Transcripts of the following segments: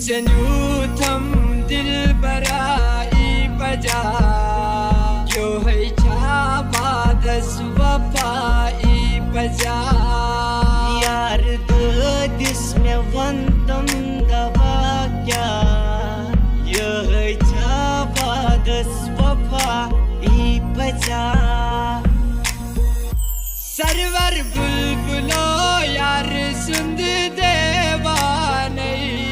से यूं थम दिल बराई बजा क्यों है छाबादस वफाई बजा यार दिस में वंतम दवा क्या यह छाबादस वफाई बजा सरवर बुलबुलो यार सुंद देवा नहीं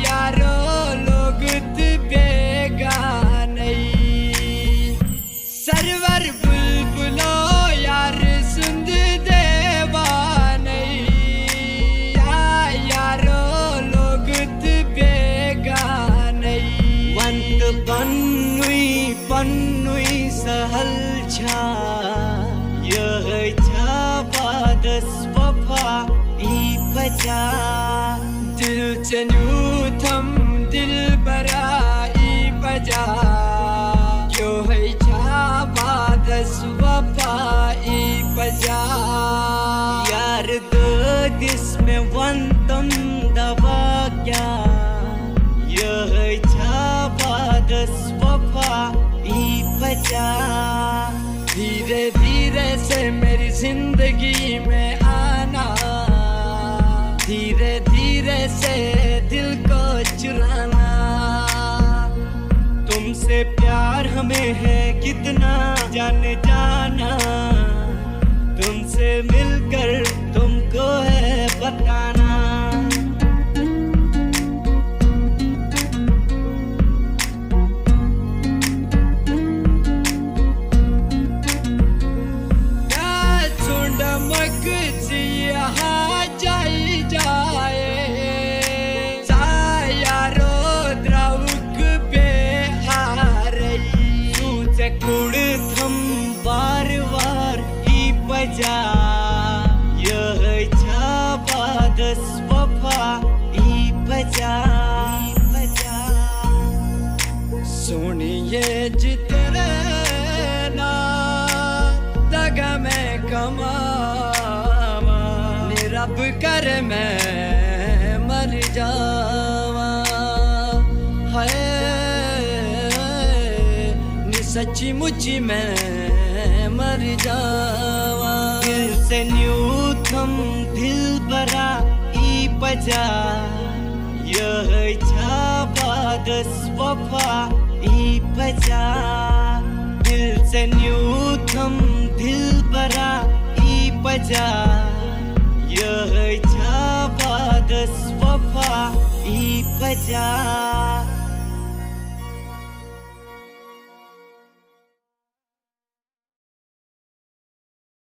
यारो लोग बेगा नहीं सरवर बुलबुलो यार सुंद देवा नहीं यारो लोग बेगा नहीं वंत पन्नुई सहल छा यह छाबादस वफाई बजा दिल से यूं थम दिल बराई बजा क्यों है छाबादस वफाई बजा यार दिस में वंतम दवा क्या यह छाबादस वफाई बजा धीरे धीरे से मेरी जिंदगी में आना धीरे धीरे से दिल को चुराना तुमसे प्यार हमें है कितना जाने जाना तुमसे मिलकर तुमको है बताना थम बार बार ही बजा यह छाबादस वफाई बजा सुनिए जितने ना दगा में कमावा निरब कर मैं मर जावा है सच्ची मुच्ची मैं मर जावा दिल से यूं थम दिल बरा ई बजा यह छाबादस वफाई बजा दिल से यूं थम दिल बरा ई बजा यह छाबादस वफाई बजा